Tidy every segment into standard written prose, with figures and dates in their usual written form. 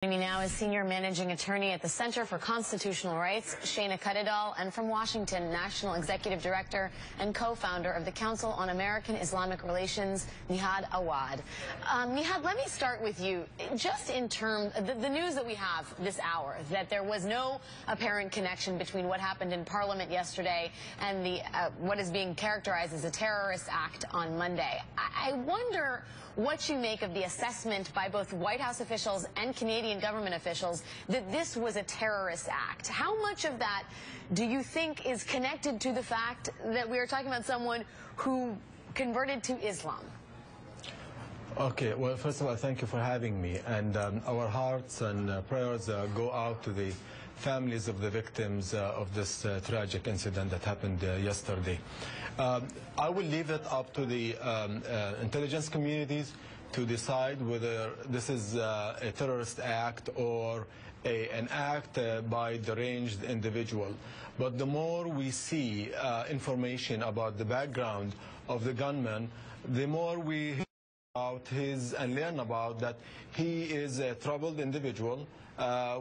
Joining me now is Senior Managing Attorney at the Center for Constitutional Rights, Nihad Awad, and from Washington, National Executive Director and co-founder of the Council on American-Islamic Relations, Nihad Awad. Nihad, let me start with you. Just in terms of the news that we have this hour, that there was no apparent connection between what happened in Parliament yesterday and the what is being characterized as a terrorist act on Monday. I wonder what you make of the assessment by both White House officials and Canadian government officials that this was a terrorist act. How much of that do you think is connected to the fact that we are talking about someone who converted to Islam? Okay, well, first of all, thank you for having me. And our hearts and prayers go out to the families of the victims of this tragic incident that happened yesterday. I will leave it up to the intelligence communities to decide whether this is a terrorist act or an act by deranged individual. But the more we see information about the background of the gunman, the more we hear about and learn about that he is a troubled individual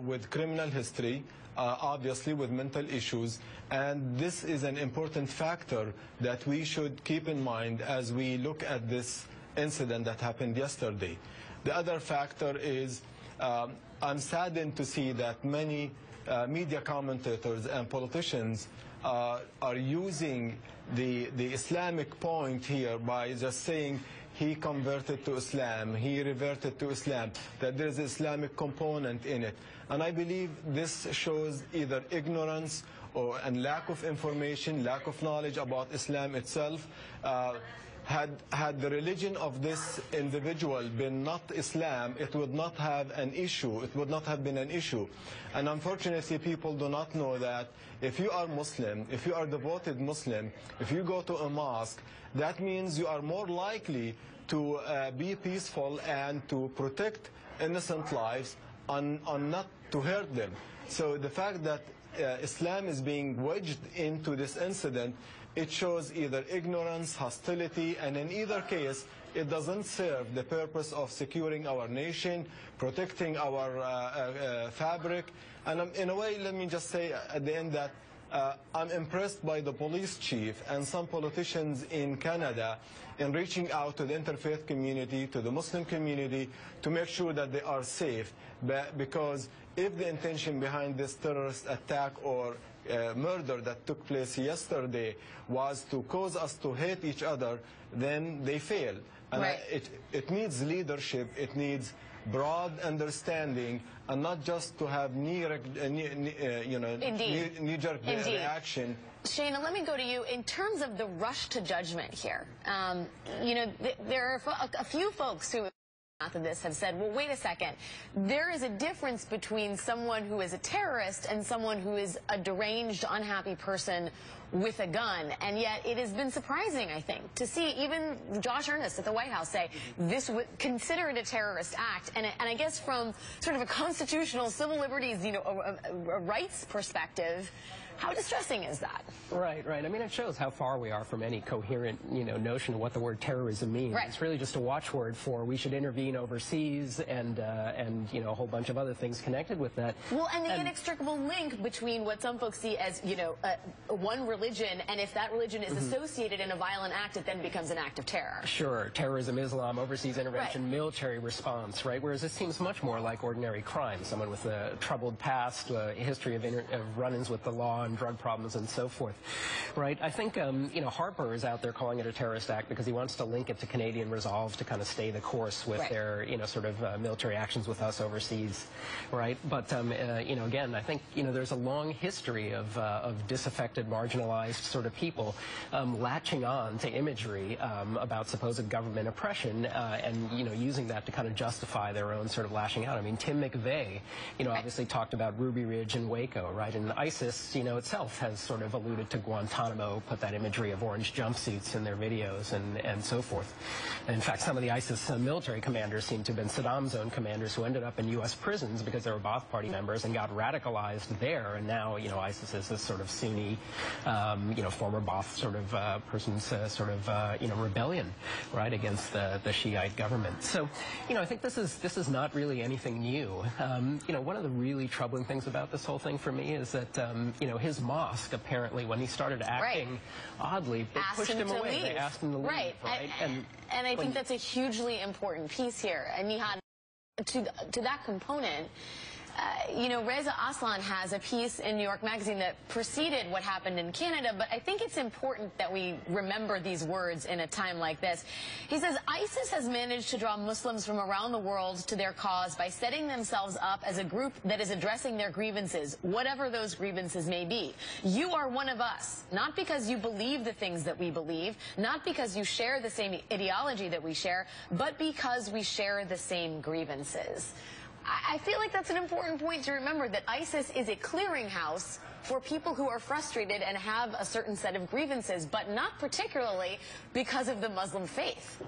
with criminal history, obviously with mental issues, and this is an important factor that we should keep in mind as we look at this incident that happened yesterday. The other factor is I'm saddened to see that many media commentators and politicians are using the Islamic point here by just saying he converted to Islam, he reverted to Islam, that there's an Islamic component in it. And I believe this shows either ignorance and lack of information, lack of knowledge about Islam itself. Had the religion of this individual been not Islam, it would not have an issue. It would not have been an issue. And unfortunately, people do not know that if you are Muslim, if you are devoted Muslim, if you go to a mosque, that means you are more likely to be peaceful and to protect innocent lives and not to hurt them. So the fact that Islam is being wedged into this incident, it shows either ignorance, hostility, and in either case, it doesn't serve the purpose of securing our nation, protecting our fabric. And in a way, let me just say at the end that I'm impressed by the police chief and some politicians in Canada in reaching out to the interfaith community, to the Muslim community, to make sure that they are safe. Because if the intention behind this terrorist attack or murder that took place yesterday was to cause us to hate each other, then they fail. And right. It needs leadership, it needs broad understanding, and not just to have knee-jerk reaction. Shana, let me go to you. In terms of the rush to judgment here, there are a few folks who of this have said, well, wait a second, there is a difference between someone who is a terrorist and someone who is a deranged, unhappy person with a gun. And yet it has been surprising, I think, to see even Josh Earnest at the White House say this would consider it a terrorist act. And I guess from sort of a constitutional civil liberties, a rights perspective, how distressing is that? Right. I mean, it shows how far we are from any coherent, notion of what the word terrorism means. Right. It's really just a watchword for we should intervene overseas and a whole bunch of other things connected with that. Well, and the inextricable link between what some folks see as, one religion, and if that religion is associated in a violent act, it then becomes an act of terror. Sure. Terrorism, Islam, overseas intervention, right. Military response, right? Whereas this seems much more like ordinary crime. Someone with a troubled past, a history of run-ins with the law and drug problems and so forth, right? I think, Harper is out there calling it a terrorist act because he wants to link it to Canadian resolve to kind of stay the course with right. their, military actions with us overseas, right? But, again, I think, there's a long history of disaffected, marginalized sort of people latching on to imagery about supposed government oppression and, using that to kind of justify their own sort of lashing out. I mean, Tim McVeigh, obviously talked about Ruby Ridge and Waco, right? And ISIS, itself has sort of alluded to Guantanamo, put that imagery of orange jumpsuits in their videos and so forth. And in fact, some of the ISIS military commanders seem to have been Saddam's own commanders who ended up in U.S. prisons because they were Ba'ath Party members and got radicalized there. And now, ISIS is this sort of Sunni, former Ba'ath sort of person's rebellion, right, against the Shiite government. So, I think this is not really anything new. One of the really troubling things about this whole thing for me is that, his mosque, apparently, when he started acting oddly, they pushed him away. They asked him to leave. Right. And I think that's a hugely important piece here. And Nihad, to that component, Reza Aslan has a piece in New York Magazine that preceded what happened in Canada, but I think it's important that we remember these words in a time like this. He says, ISIS has managed to draw Muslims from around the world to their cause by setting themselves up as a group that is addressing their grievances, whatever those grievances may be. You are one of us, not because you believe the things that we believe, not because you share the same ideology that we share, but because we share the same grievances. I feel like that's an important point to remember, that ISIS is a clearinghouse for people who are frustrated and have a certain set of grievances, but not particularly because of the Muslim faith.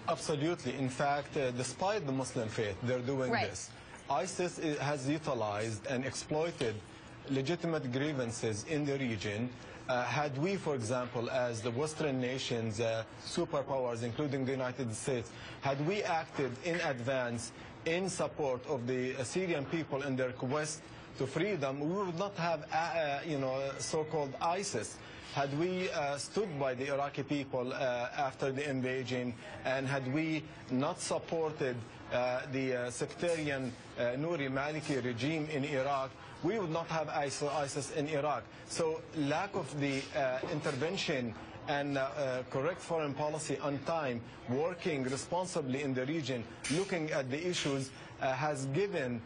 Absolutely. In fact, despite the Muslim faith, they're doing this. ISIS has utilized and exploited legitimate grievances in the region. Had we, for example, as the Western nations, superpowers, including the United States, had we acted in advance in support of the Syrian people in their quest to freedom, we would not have, so-called ISIS. Had we stood by the Iraqi people after the invasion, and had we not supported the sectarian Nouri Maliki regime in Iraq, we would not have ISIS in Iraq. So lack of the intervention and correct foreign policy on time, working responsibly in the region, looking at the issues, has given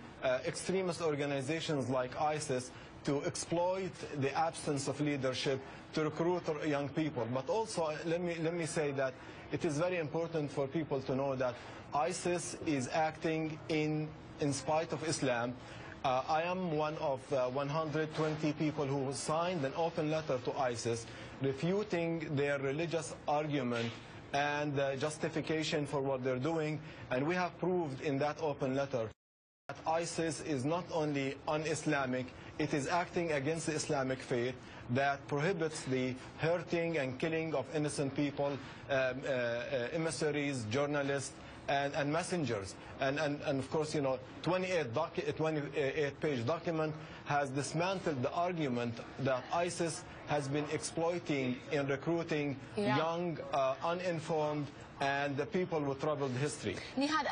extremist organizations like ISIS to exploit the absence of leadership to recruit young people. But also, let me say that it is very important for people to know that ISIS is acting in spite of Islam. I am one of 120 people who signed an open letter to ISIS refuting their religious argument and justification for what they're doing. And we have proved in that open letter that ISIS is not only un-Islamic, it is acting against the Islamic faith, that prohibits the hurting and killing of innocent people, emissaries, journalists, and messengers. And of course, 28-page document has dismantled the argument that ISIS has been exploiting in recruiting young, uninformed, and people with troubled history. Nihad,